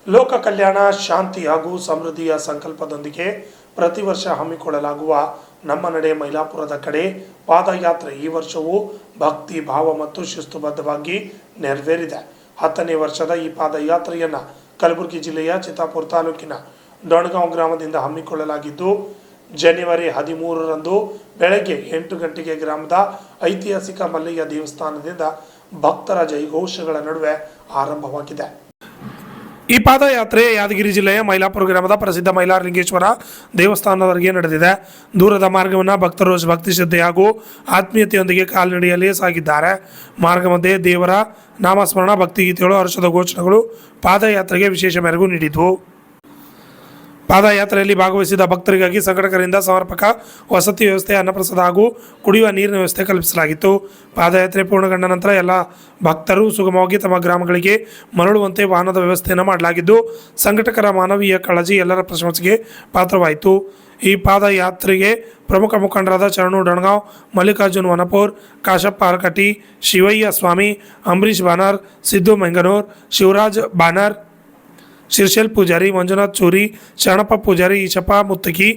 ಲೋಕ ಕಲ್ಯಾಣ, ಶಾಂತಿ ಹಾಗೂ ಸಮೃದ್ಧಿಯ ಸಂಕಲ್ಪದೊಂದಿಗೆ ಪ್ರತಿ ವರ್ಷ ಹಮ್ಮಿಕೊಳ್ಳಲಾಗುವ ನಮ್ಮ ನಡೆ ಮೈಲಾಪುರದ ಕಡೆ ಪಾದಯಾತ್ರೆ ಈ ವರ್ಷವೂ ಭಕ್ತಿ ಭಾವ ಮತ್ತು ಶಿಸ್ತುಬದ್ಧವಾಗಿ ನೆರವೇರಿದೆ. 10ನೇ ವರ್ಷದ ಈ ಪಾದಯಾತ್ರೆಯನ್ನು ಕಲಬುರಗಿ ಜಿಲ್ಲೆಯ ಚಿತ್ತಾಪುರ ತಾಲೂಕಿನ ಡೊಣಗಾಂವ್ ಗ್ರಾಮದಿಂದ ಹಮ್ಮಿಕೊಳ್ಳಲಾಗಿದ್ದು, ಜನವರಿ 13ರಂದು ಬೆಳಗ್ಗೆ 8 ಗಂಟೆಗೆ ಗ್ರಾಮದ ಐತಿಹಾಸಿಕ ಮಲ್ಲಯ್ಯ ದೇವಸ್ಥಾನದಿಂದ ಭಕ್ತರ ಜೈಘೋಷಗಳ ನಡುವೆ ಆರಂಭವಾಗಿದೆ. ಈ ಪಾದಯಾತ್ರೆ ಯಾದಗಿರಿ ಜಿಲ್ಲೆಯ ಮೈಲಾಪುರ ಗ್ರಾಮದ ಪ್ರಸಿದ್ಧ ಮೈಲಾರಲಿಂಗೇಶ್ವರ ದೇವಸ್ಥಾನದವರೆಗೆ ನಡೆದಿದೆ. ದೂರದ ಮಾರ್ಗವನ್ನು ಭಕ್ತರು ಭಕ್ತಿ ಶ್ರದ್ಧೆ ಹಾಗೂ ಆತ್ಮೀಯತೆಯೊಂದಿಗೆ ಕಾಲ್ನಡಿಯಲ್ಲಿ ಸಾಗಿದ್ದಾರೆ. ಮಾರ್ಗ ಮಧ್ಯೆ ದೇವರ ನಾಮಸ್ಮರಣ, ಭಕ್ತಿಗೀತೆಗಳು, ಹರ್ಷದ ಘೋಷಣೆಗಳು ಪಾದಯಾತ್ರೆಗೆ ವಿಶೇಷ ಮೆರುಗು ನೀಡಿದ್ವು. ಪಾದಯಾತ್ರೆಯಲ್ಲಿ ಭಾಗವಹಿಸಿದ ಭಕ್ತರಿಗಾಗಿ ಸಂಘಟಕರಿಂದ ಸಮರ್ಪಕ ವಸತಿ ವ್ಯವಸ್ಥೆ, ಅನ್ನಪ್ರಸಾದ ಹಾಗೂ ಕುಡಿಯುವ ನೀರಿನ ವ್ಯವಸ್ಥೆ ಕಲ್ಪಿಸಲಾಗಿತ್ತು. ಪಾದಯಾತ್ರೆ ಪೂರ್ಣಗೊಂಡ ನಂತರ ಎಲ್ಲ ಭಕ್ತರು ಸುಗಮವಾಗಿ ತಮ್ಮ ಗ್ರಾಮಗಳಿಗೆ ಮರಳುವಂತೆ ವಾಹನದ ವ್ಯವಸ್ಥೆಯನ್ನು ಮಾಡಲಾಗಿದ್ದು, ಸಂಘಟಕರ ಮಾನವೀಯ ಕಾಳಜಿ ಎಲ್ಲರ ಪ್ರಶಂಸೆಗೆ ಪಾತ್ರವಾಯಿತು. ಈ ಪಾದಯಾತ್ರೆಗೆ ಪ್ರಮುಖ ಮುಖಂಡರಾದ ಚರಣು ಡೊಣಗಾಂವ್, ಮಲ್ಲಿಕಾರ್ಜುನ್ ವನಪೂರ್, ಕಾಶಪ್ಪ ಹರಕಟ್ಟಿ, ಶಿವಯ್ಯ ಸ್ವಾಮಿ, ಅಂಬರೀಶ್ ಬಾನರ್, ಸಿದ್ದು ಮೆಂಗನೂರ್, ಶಿವರಾಜ್ ಬಾನರ್, ಶಿರ್ಷೆಲ್ ಪೂಜಾರಿ, ಮಂಜುನಾಥ್ ಚೂರಿ, ಶರಣಪ್ಪ ಪೂಜಾರಿ, ಈಶಪ್ಪ ಮುತ್ತಗಿ,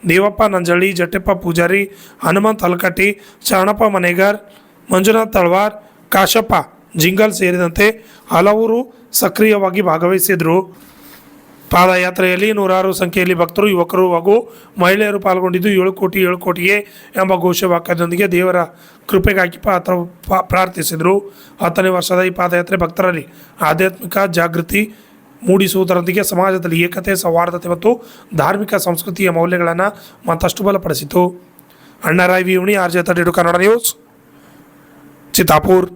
ದೇವಪ್ಪ ನಂಜಳ್ಳಿ, ಜಟ್ಟೆಪ್ಪ ಪೂಜಾರಿ, ಹನುಮಂತ್ ಹಲಕಟ್ಟಿ, ಶರಣಪ್ಪ ಮನೆಗರ್, ಮಂಜುನಾಥ್ ತಳವಾರ್, ಕಾಶಪ್ಪ ಜಿಂಗಲ್ ಸೇರಿದಂತೆ ಹಲವರು ಸಕ್ರಿಯವಾಗಿ ಭಾಗವಹಿಸಿದರು. ಪಾದಯಾತ್ರೆಯಲ್ಲಿ ನೂರಾರು ಸಂಖ್ಯೆಯಲ್ಲಿ ಭಕ್ತರು, ಯುವಕರು ಹಾಗೂ ಮಹಿಳೆಯರು ಪಾಲ್ಗೊಂಡಿದ್ದು 7 ಕೋಟಿಗೆ ಎಂಬ ಘೋಷವಾಕ್ಯದೊಂದಿಗೆ ದೇವರ ಕೃಪೆಗಾಗಿ ಪ್ರಾರ್ಥಿಸಿದರು. 10ನೇ ವರ್ಷದ ಈ ಪಾದಯಾತ್ರೆ ಭಕ್ತರಲ್ಲಿ ಆಧ್ಯಾತ್ಮಿಕ ಜಾಗೃತಿ ಮೂಡಿಸುವುದರೊಂದಿಗೆ ಸಮಾಜದಲ್ಲಿ ಏಕತೆ, ಸೌಹಾರ್ದತೆ ಮತ್ತು ಧಾರ್ಮಿಕ ಸಂಸ್ಕೃತಿಯ ಮೌಲ್ಯಗಳನ್ನು ಮತ್ತಷ್ಟು ಬಲಪಡಿಸಿತು. ಅಣ್ಣರಾಯ್ ವಿವಣಿ, RJ32 ಕನ್ನಡ ನ್ಯೂಸ್, ಚಿತ್ತಾಪುರ್.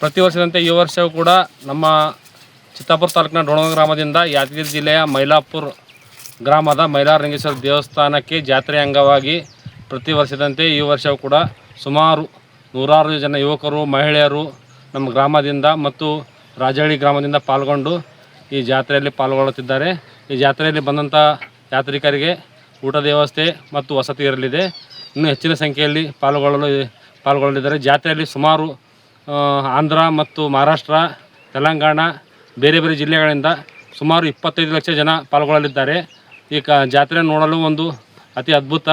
ಪ್ರತಿ ವರ್ಷದಂತೆ ಈ ವರ್ಷವೂ ಕೂಡ ನಮ್ಮ ಚಿತ್ತಾಪುರ ತಾಲೂಕಿನ ಡೊಣಗಾಂವ್ ಗ್ರಾಮದಿಂದ ಯಾದಗಿರಿ ಜಿಲ್ಲೆಯ ಮೈಲಾಪುರ ಗ್ರಾಮದ ಮೈಲಾರಲಿಂಗೇಶ್ವರ ದೇವಸ್ಥಾನಕ್ಕೆ ಜಾತ್ರೆ ಅಂಗವಾಗಿ ಪ್ರತಿ ವರ್ಷದಂತೆ ಈ ವರ್ಷವೂ ಕೂಡ ಸುಮಾರು ನೂರಾರು ಜನ ಯುವಕರು, ಮಹಿಳೆಯರು ನಮ್ಮ ಗ್ರಾಮದಿಂದ ಮತ್ತು ರಾಜಹಳ್ಳಿ ಗ್ರಾಮದಿಂದ ಪಾಲ್ಗೊಂಡು ಈ ಜಾತ್ರೆಯಲ್ಲಿ ಪಾಲ್ಗೊಳ್ಳುತ್ತಿದ್ದಾರೆ. ಈ ಜಾತ್ರೆಯಲ್ಲಿ ಬಂದಂಥ ಯಾತ್ರಿಕರಿಗೆ ಊಟದ ವ್ಯವಸ್ಥೆ ಮತ್ತು ವಸತಿ ಇರಲಿದೆ. ಇನ್ನೂ ಹೆಚ್ಚಿನ ಸಂಖ್ಯೆಯಲ್ಲಿ ಪಾಲ್ಗೊಳ್ಳಲಿದ್ದಾರೆ. ಜಾತ್ರೆಯಲ್ಲಿ ಸುಮಾರು ಆಂಧ್ರ ಮತ್ತು ಮಹಾರಾಷ್ಟ್ರ, ತೆಲಂಗಾಣ, ಬೇರೆ ಬೇರೆ ಜಿಲ್ಲೆಗಳಿಂದ ಸುಮಾರು 25 ಲಕ್ಷ ಜನ ಪಾಲ್ಗೊಳ್ಳಲಿದ್ದಾರೆ. ಈ ಜಾತ್ರೆ ನೋಡಲು ಒಂದು ಅತಿ ಅದ್ಭುತ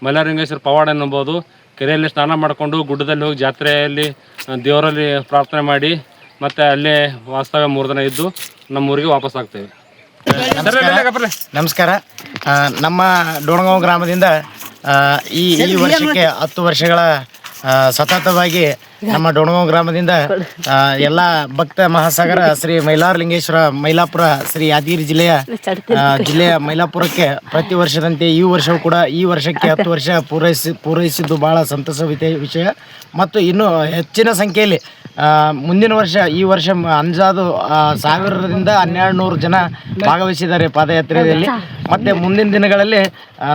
ಮೈಲಾರಲಿಂಗೇಶ್ವರ ಪವಾಡ ಎನ್ನಬಹುದು. ಕೆರೆಯಲ್ಲಿ ಸ್ನಾನ ಮಾಡಿಕೊಂಡು ಗುಡ್ಡದಲ್ಲಿ ಹೋಗಿ ಜಾತ್ರೆಯಲ್ಲಿ ದೇವರಲ್ಲಿ ಪ್ರಾರ್ಥನೆ ಮಾಡಿ ಮತ್ತು ಅಲ್ಲೇ ವಾಸ್ತವ್ಯ 3 ದಿನ ಇದ್ದು ನಮ್ಮೂರಿಗೆ ವಾಪಸ್ ಆಗ್ತೇವೆ. ನಮಸ್ಕಾರ. ನಮ್ಮ ಡೋಣಗಾಂವ್ ಗ್ರಾಮದಿಂದ ಈ ವರ್ಷಕ್ಕೆ 10 ವರ್ಷಗಳ ಸತತವಾಗಿ ನಮ್ಮ ಡೋಣಗಾಂವ್ ಗ್ರಾಮದಿಂದ ಎಲ್ಲ ಭಕ್ತ ಮಹಾಸಾಗರ ಶ್ರೀ ಮೈಲಾರಲಿಂಗೇಶ್ವರ ಮೈಲಾಪುರ ಶ್ರೀ ಯಾದಗಿರಿ ಜಿಲ್ಲೆಯ ಮೈಲಾಪುರಕ್ಕೆ ಪ್ರತಿ ವರ್ಷದಂತೆ ಈ ವರ್ಷವೂ ಕೂಡ ಈ ವರ್ಷಕ್ಕೆ 10 ವರ್ಷ ಪೂರೈಸಿದ್ದು ಭಾಳ ಸಂತಸ ವಿಷಯ. ಮತ್ತು ಇನ್ನೂ ಹೆಚ್ಚಿನ ಸಂಖ್ಯೆಯಲ್ಲಿ ಮುಂದಿನ ವರ್ಷ ಈ ವರ್ಷ ಅಂದಾಜು 1000ರಿಂದ 1200 ಜನ ಭಾಗವಹಿಸಿದ್ದಾರೆ ಪಾದಯಾತ್ರೆಯಲ್ಲಿ. ಮತ್ತು ಮುಂದಿನ ದಿನಗಳಲ್ಲಿ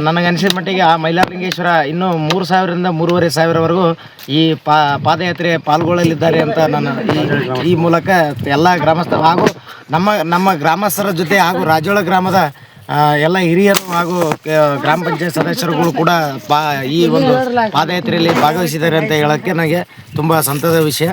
ನನಗನ್ಸಿದ ಮಟ್ಟಿಗೆ ಆ ಮೈಲಾರಲಿಂಗೇಶ್ವರ ಇನ್ನೂ 3000ರಿಂದ 3500ವರೆಗೂ ಈ ಪಾದಯಾತ್ರೆ ಪಾಲ್ಗೊಳ್ಳಲಿದ್ದಾರೆ ಅಂತ ನಾನು ಈ ಮೂಲಕ ಎಲ್ಲ ಗ್ರಾಮಸ್ಥರು ಹಾಗೂ ನಮ್ಮ ಗ್ರಾಮಸ್ಥರ ಜೊತೆ ಹಾಗೂ ರಾಜೋಳ ಗ್ರಾಮದ ಎಲ್ಲ ಹಿರಿಯರು ಹಾಗೂ ಗ್ರಾಮ ಪಂಚಾಯತ್ ಸದಸ್ಯರುಗಳು ಕೂಡ ಈ ಒಂದು ಪಾದಯಾತ್ರೆಯಲ್ಲಿ ಭಾಗವಹಿಸಿದ್ದಾರೆ ಅಂತ ಹೇಳೋಕ್ಕೆ ನನಗೆ ತುಂಬ ಸಂತಸದ ವಿಷಯ.